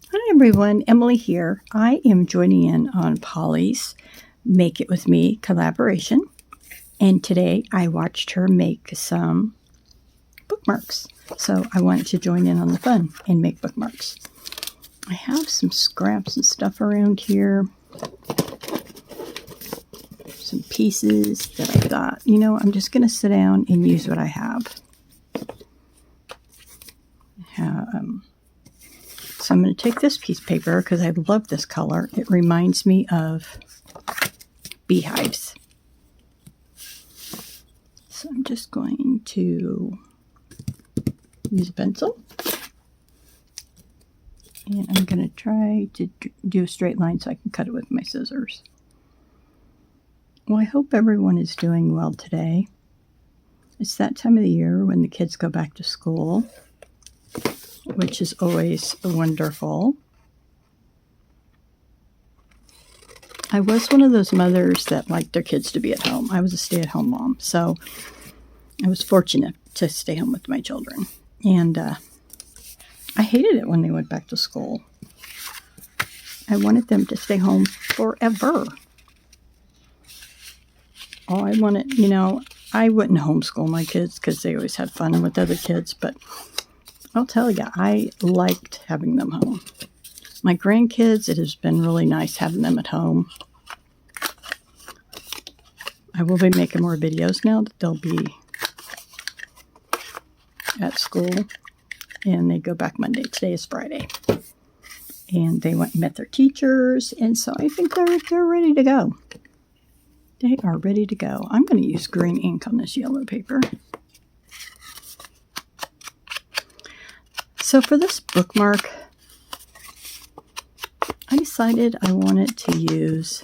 Hi everyone, Emily here. I am joining in on Polly's Make It With Me collaboration. And today I watched her make some bookmarks. So I wanted to join in on the fun and make bookmarks. I have some scraps and stuff around here. Some pieces that I thought, I'm just going to sit down and use what I have. So I'm going to take this piece of paper because I love this color. It reminds me of beehives. So I'm just going to use a pencil. And I'm going to try to do a straight line so I can cut it with my scissors. Well, I hope everyone is doing well today. It's that time of the year when the kids go back to school, which is always wonderful. I was one of those mothers that liked their kids to be at home. I was a stay-at-home mom, so I was fortunate to stay home with my children. And I hated it when they went back to school. I wanted them to stay home forever. Oh, I wanted, I wouldn't homeschool my kids because they always had fun with other kids, but I'll tell you, I liked having them home. My grandkids, it has been really nice having them at home. I will be making more videos now that they'll be at school, and they go back Monday. Today is Friday. And they went and met their teachers, and so I think they're ready to go. They are ready to go. I'm going to use green ink on this yellow paper. So for this bookmark, I decided I wanted to use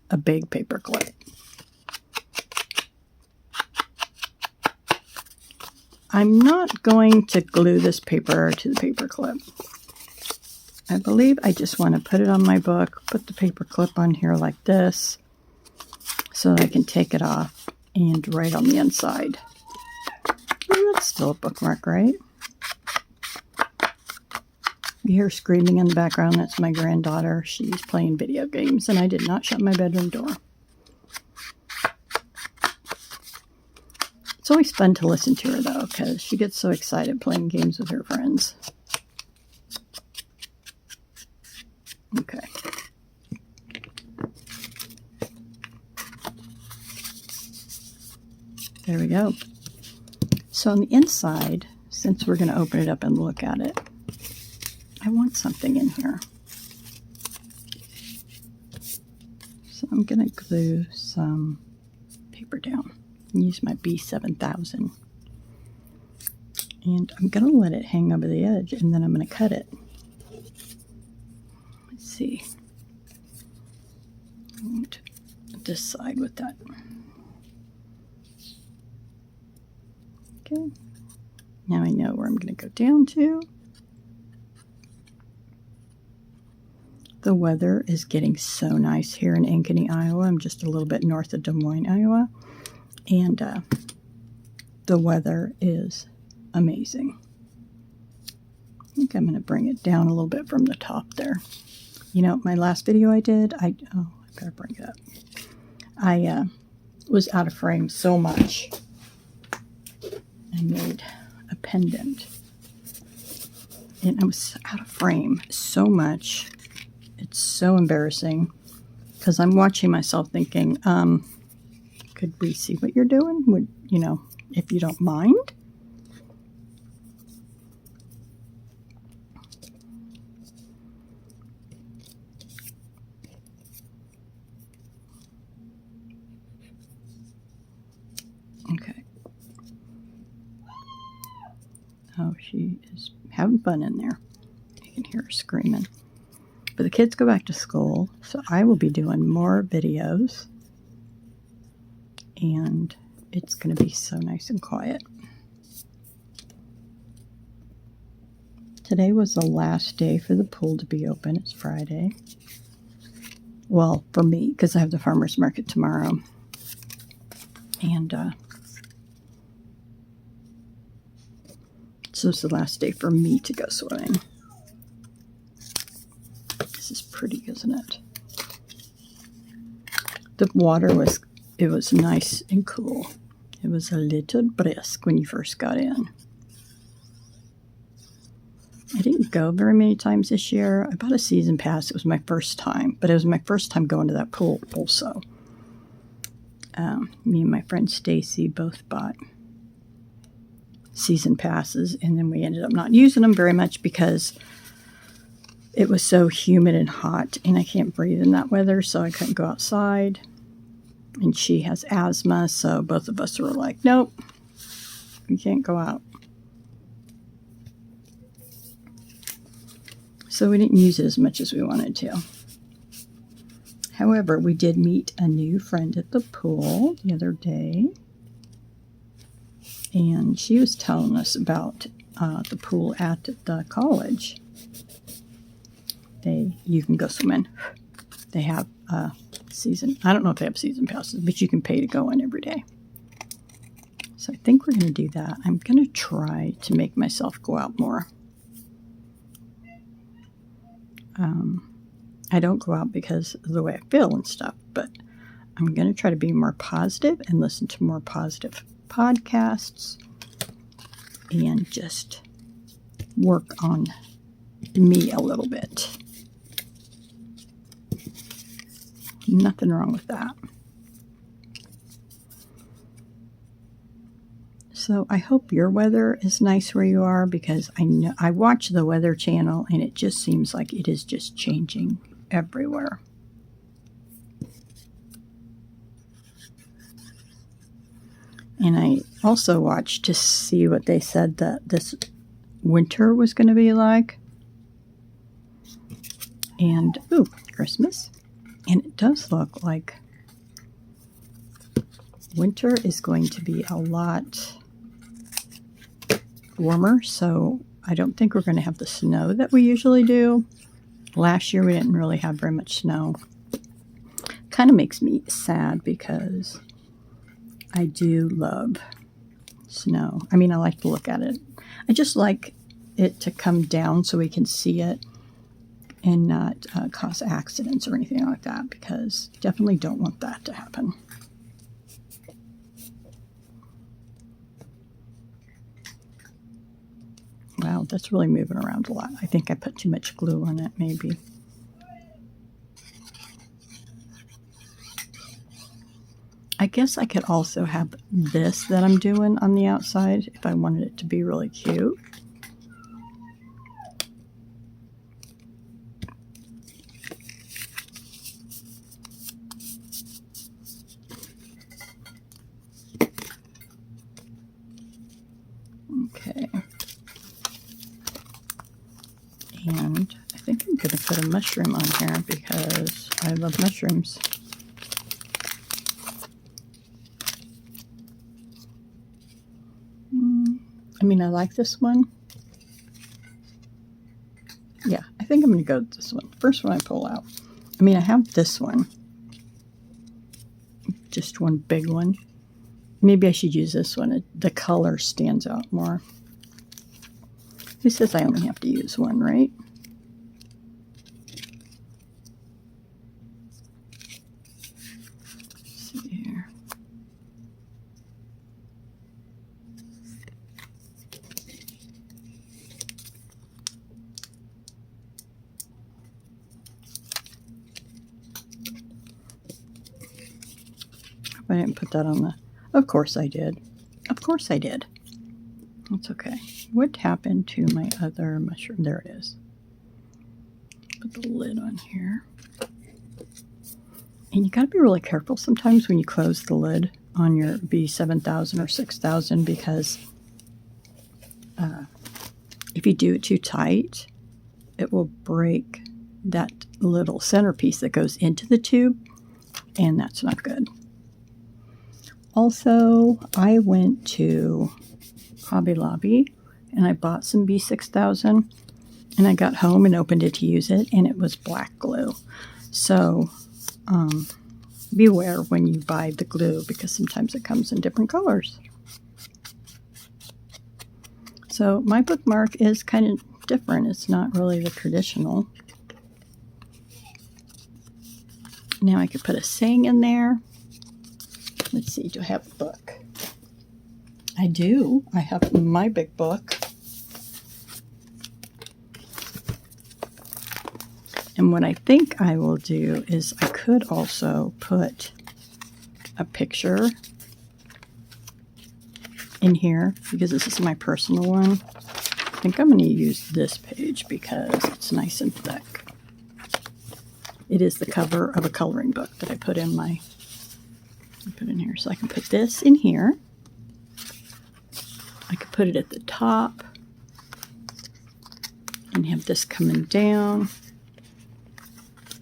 a big paper clip. I'm not going to glue this paper to the paper clip. I believe I just want to put it on my book, put the paper clip on here like this, so that I can take it off and write on the inside. Well, that's still a bookmark, right? You hear screaming in the background. That's my granddaughter. She's playing video games, and I did not shut my bedroom door. It's always fun to listen to her, though, because she gets so excited playing games with her friends. Okay. There we go. So on the inside, since we're going to open it up and look at it, I want something in here. So I'm going to glue some paper down and use my B7000. And I'm going to let it hang over the edge, and then I'm going to cut it. Let's see. I want to decide with that. Okay. Now I know where I'm going to go down to. The weather is getting so nice here in Ankeny, Iowa. I'm just a little bit north of Des Moines, Iowa. And the weather is amazing. I think I'm going to bring it down a little bit from the top there. My last video I did, I better bring it up. I was out of frame so much. I made a pendant. And I was out of frame so much. It's so embarrassing because I'm watching myself thinking, could we see what you're doing? Would, if you don't mind? Okay. Oh, she is having fun in there. You can hear her screaming. But the kids go back to school, so I will be doing more videos. And it's going to be so nice and quiet. Today was the last day for the pool to be open. It's Friday. Well, for me, because I have the farmer's market tomorrow. And so it's the last day for me to go swimming. This is pretty, isn't it? The water was nice and cool. It was a little brisk when you first got in. I didn't go very many times this year. I bought a season pass. It was my first time, but it was my first time going to that pool also. Me and my friend Stacy both bought season passes, and then we ended up not using them very much because it was so humid and hot, and I can't breathe in that weather, so I couldn't go outside. And she has asthma, so both of us were like, nope, we can't go out. So we didn't use it as much as we wanted to. However, we did meet a new friend at the pool the other day, and she was telling us about the pool at the college. You can go swim in. They have I don't know if they have season passes, but you can pay to go in every day. So I think we're going to do that. I'm going to try to make myself go out more. I don't go out because of the way I feel and stuff, but I'm going to try to be more positive and listen to more positive podcasts and just work on me a little bit. Nothing wrong with that. So I hope your weather is nice where you are, because I watch the Weather Channel and it just seems like it is just changing everywhere. And I also watched to see what they said that this winter was going to be like. And, Christmas. And it does look like winter is going to be a lot warmer, so I don't think we're going to have the snow that we usually do. Last year we didn't really have very much snow. Kind of makes me sad because I do love snow. I mean, I like to look at it. I just like it to come down so we can see it and not cause accidents or anything like that, because definitely don't want that to happen. Wow, that's really moving around a lot. I think I put too much glue on it, maybe. I guess I could also have this that I'm doing on the outside if I wanted it to be really cute. Okay. And I think I'm going to put a mushroom on here because I love mushrooms. I mean, I like this one. Yeah, I think I'm going to go with this one. First one I pull out. I mean, I have this one. Just one big one. Maybe I should use this one. The color stands out more. Who says I only have to use one, right? Let's see here. I didn't put that on the... Of course I did. Of course I did. That's okay. What happened to my other mushroom? There it is. Put the lid on here. And you got to be really careful sometimes when you close the lid on your B7000 or 6000, because if you do it too tight, it will break that little centerpiece that goes into the tube, and that's not good. Also, I went to Hobby Lobby and I bought some B6000, and I got home and opened it to use it, and it was black glue. So beware when you buy the glue, because sometimes it comes in different colors. So my bookmark is kind of different. It's not really the traditional. Now I could put a saying in there. Let's see, do I have a book? I do. I have my big book. And what I think I will do is I could also put a picture in here because this is my personal one. I think I'm going to use this page because it's nice and thick. It is the cover of a coloring book that I put in here. So I can put this in here. I could put it at the top and have this coming down.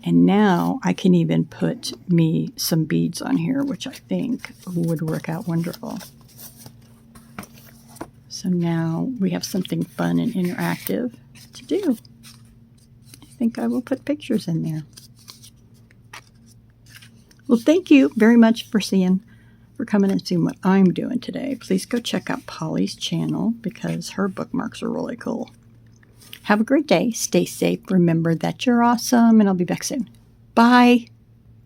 And now I can even put me some beads on here, which I think would work out wonderful. So now we have something fun and interactive to do. I think I will put pictures in there. Well, thank you very much for coming and seeing what I'm doing today. Please go check out Polly's channel because her bookmarks are really cool. Have a great day. Stay safe. Remember that you're awesome, and I'll be back soon. Bye.